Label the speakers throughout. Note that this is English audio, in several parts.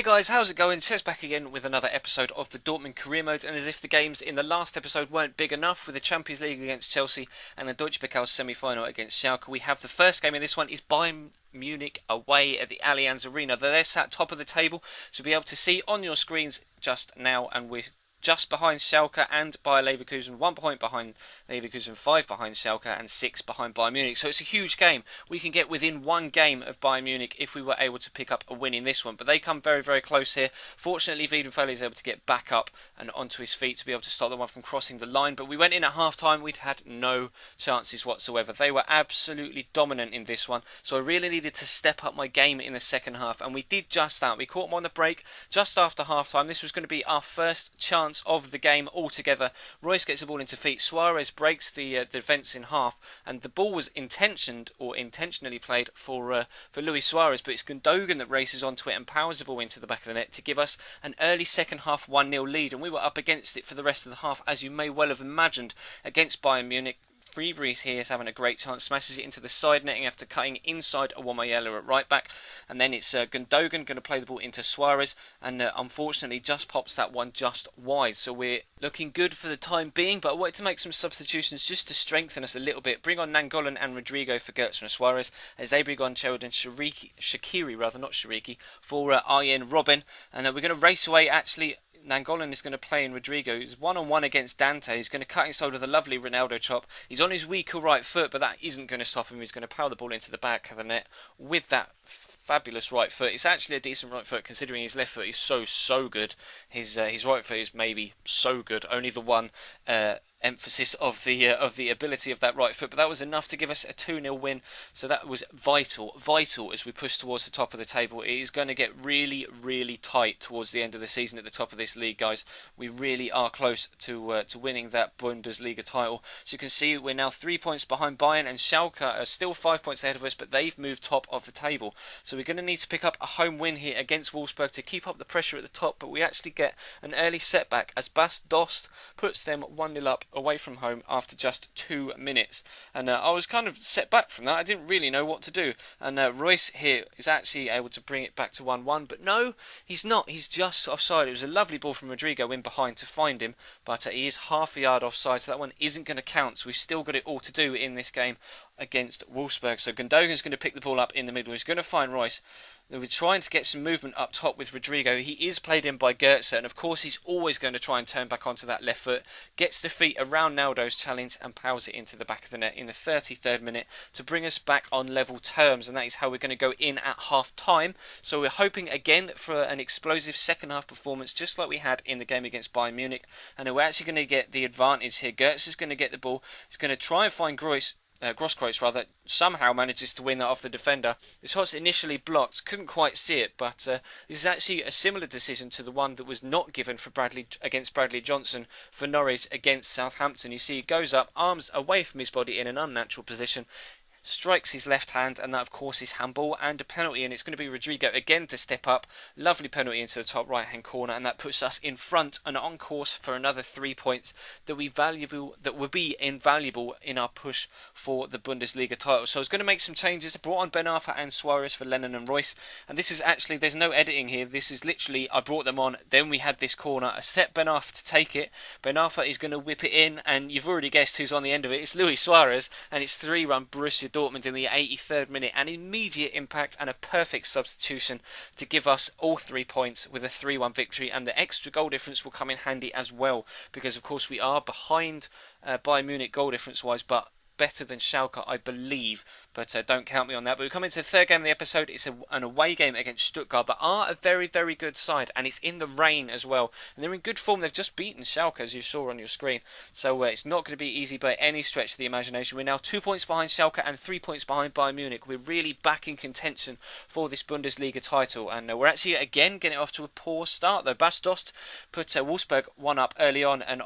Speaker 1: Hey guys, how's it going? Chess back again with another episode of the Dortmund career mode, and as if the games in the last episode weren't big enough, with the Champions League against Chelsea and the Deutsche Pokal semi-final against Schalke, we have the first game in this one is Bayern Munich away at the Allianz Arena. They're sat top of the table, so you'll be able to see on your screens just now, and we're just behind Schalke and Bayer Leverkusen, 1 point behind Leverkusen, 5 behind Schalke and 6 behind Bayern Munich. So it's a huge game. We can get within one game of Bayern Munich if we were able to pick up a win in this one. But they come very, very close here. Fortunately, Wiedenfeld is able to get back up and onto his feet to be able to stop the one from crossing the line. But we went in at half-time. We'd had no chances whatsoever. They were absolutely dominant in this one. So I really needed to step up my game in the second half. And we did just that. We caught them on the break just after half-time. This was going to be our first chance of the game altogether. Royce gets the ball into feet. Suarez breaks the defence in half, and the ball was intentionally played for Luis Suarez, but it's Gundogan that races onto it and powers the ball into the back of the net to give us an early second half 1-0 lead, and we were up against it for the rest of the half, as you may well have imagined, against Bayern Munich. Freebreeze here is having a great chance, smashes it into the side netting after cutting inside Awomayela at right back, and then it's Gundogan going to play the ball into Suarez, and unfortunately just pops that one just wide. So we're looking good for the time being, but I wanted to make some substitutions just to strengthen us a little bit. Bring on Nangolan and Rodrigo for Gertzer and Suarez, as they bring on Sheridan Shaqiri for Arjen Robben, and we're going to race away actually. Nangolan is going to play in Rodrigo. He's one-on-one against Dante. He's going to cut inside with a lovely Ronaldo chop. He's on his weaker right foot, but that isn't going to stop him. He's going to power the ball into the back of the net with that fabulous right foot. It's actually a decent right foot considering his left foot is so good. His right foot is maybe so good. Only the one emphasis of the ability of that right foot, but that was enough to give us a 2-0 win. So that was vital as we push towards the top of the table. It is going to get really tight towards the end of the season at the top of this league, guys. We really are close to winning that Bundesliga title. So you can see we're now 3 points behind Bayern, and Schalke are still 5 points ahead of us, but they've moved top of the table. So we're going to need to pick up a home win here against Wolfsburg to keep up the pressure at the top, but we actually get an early setback as Bas Dost puts them 1-0 up away from home after just 2 minutes, and I was kind of set back from that. I didn't really know what to do, and Royce here is actually able to bring it back to 1-1, but no, he's not. He's just offside. It was a lovely ball from Rodrigo in behind to find him, but he is half a yard offside, so that one isn't going to count. So we've still got it all to do in this game against Wolfsburg. So Gundogan's going to pick the ball up in the middle. He's going to find Royce. We're trying to get some movement up top with Rodrigo. He is played in by Gertzer, and of course he's always going to try and turn back onto that left foot. Gets the feet around Naldo's challenge and powers it into the back of the net in the 33rd minute to bring us back on level terms, and that is how we're going to go in at half time. So we're hoping again for an explosive second half performance just like we had in the game against Bayern Munich, and we're actually going to get the advantage here. Gertzer's going to get the ball. He's going to try and find Grosskreutz somehow manages to win that off the defender. The shot's initially blocked, couldn't quite see it, but this is actually a similar decision to the one that was not given for against Bradley Johnson for Norwich against Southampton. You see he goes up, arms away from his body in an unnatural position, strikes his left hand, and that of course is handball and a penalty, and it's going to be Rodrigo again to step up. Lovely penalty into the top right hand corner, and that puts us in front and on course for another 3 points that will be invaluable in our push for the Bundesliga title. So I was going to make some changes. I brought on Ben Arfa and Suarez for Lennon and Royce, and this is actually, there's no editing here, this is literally I brought them on, then we had this corner. I set Ben Arfa to take it. Ben Arfa is going to whip it in, and you've already guessed who's on the end of it. It's Luis Suarez, and it's 3-1 Borussia Dortmund in the 83rd minute. An immediate impact and a perfect substitution to give us all 3 points with a 3-1 victory, and the extra goal difference will come in handy as well, because of course we are behind Bayern Munich goal difference wise, but better than Schalke, I believe, but don't count me on that. But we come into the third game of the episode. It's an away game against Stuttgart, that are a very good side, and it's in the rain as well, and they're in good form. They've just beaten Schalke, as you saw on your screen, so it's not going to be easy by any stretch of the imagination. We're now 2 points behind Schalke and 3 points behind Bayern Munich. We're really back in contention for this Bundesliga title, and we're actually again getting off to a poor start though. Bas Dost put Wolfsburg 1 up early on, and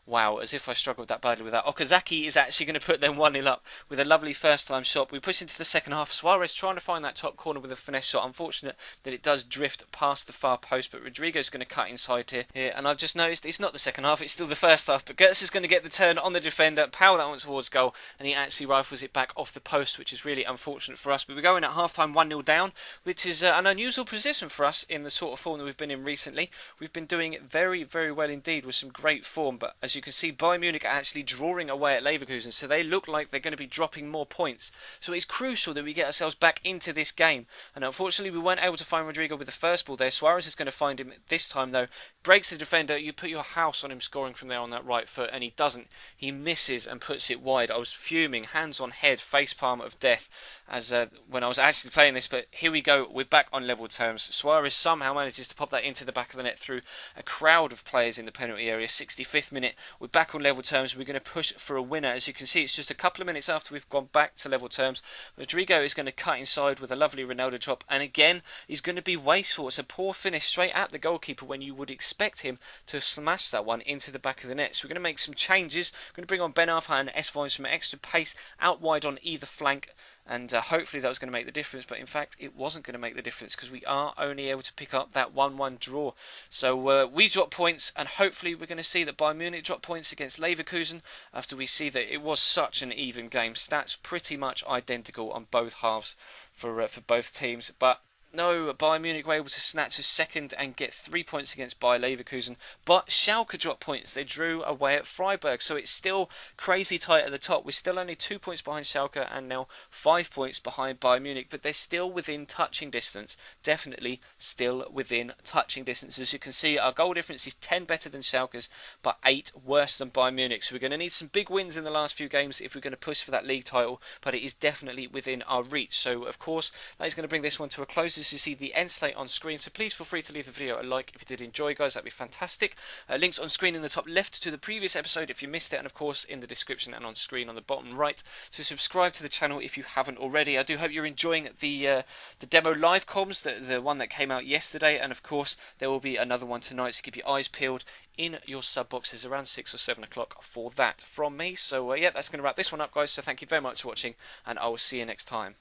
Speaker 1: Wow, as if I struggled that badly with that. Okazaki is actually going to put them 1-0 up with a lovely first-time shot. We push into the second half. Suarez trying to find that top corner with a finesse shot. Unfortunate that it does drift past the far post, but Rodrigo's going to cut inside here. And I've just noticed it's not the second half, it's still the first half. But Gertz is going to get the turn on the defender, power that one towards goal, and he actually rifles it back off the post, which is really unfortunate for us. But we're going at half-time 1-0 down, which is an unusual position for us in the sort of form that we've been in recently. We've been doing very, very well indeed with some great form, but as you can see, Bayern Munich are actually drawing away at Leverkusen, so they look like they're going to be dropping more points. So it's crucial that we get ourselves back into this game. And unfortunately, we weren't able to find Rodrigo with the first ball there. Suarez is going to find him this time, though. Breaks the defender. You put your house on him scoring from there on that right foot, and he doesn't. He misses and puts it wide. I was fuming, hands on head, face palm of death as when I was actually playing this, but here we go, we're back on level terms. Suarez somehow manages to pop that into the back of the net through a crowd of players in the penalty area. 65th minute, we're back on level terms. We're going to push for a winner. As you can see, it's just a couple of minutes after we've gone back to level terms. Rodrigo is going to cut inside with a lovely Ronaldo drop, and again he's going to be wasteful. It's a poor finish straight at the goalkeeper when you would expect him to smash that one into the back of the net. So we're going to make some changes. We're going to bring on Ben Arfa and S-Vine for some extra pace out wide on either flank, and hopefully that was going to make the difference, but in fact it wasn't going to make the difference because we are only able to pick up that 1-1 draw. So we drop points, and hopefully we're going to see that Bayern Munich drop points against Leverkusen after we see that it was such an even game. Stats pretty much identical on both halves for both teams, but no, Bayern Munich were able to snatch a second and get 3 points against Bayer Leverkusen. But Schalke dropped points. They drew away at Freiburg. So it's still crazy tight at the top. We're still only 2 points behind Schalke and now 5 points behind Bayern Munich. But they're still within touching distance. Definitely still within touching distance. As you can see, our goal difference is 10 better than Schalke's, but 8 worse than Bayern Munich. So we're going to need some big wins in the last few games if we're going to push for that league title. But it is definitely within our reach. So, of course, that is going to bring this one to a close. As you see the end slate on screen, so please feel free to leave the video a like if you did enjoy, guys. That'd be fantastic. Links on screen in the top left to the previous episode if you missed it, and of course in the description and on screen on the bottom right. So subscribe to the channel if you haven't already. I do hope you're enjoying the demo live comms, the one that came out yesterday, and of course there will be another one tonight, so keep your eyes peeled in your sub boxes around 6 or 7 o'clock for that from me. So yeah, that's going to wrap this one up, guys. So thank you very much for watching, and I will see you next time.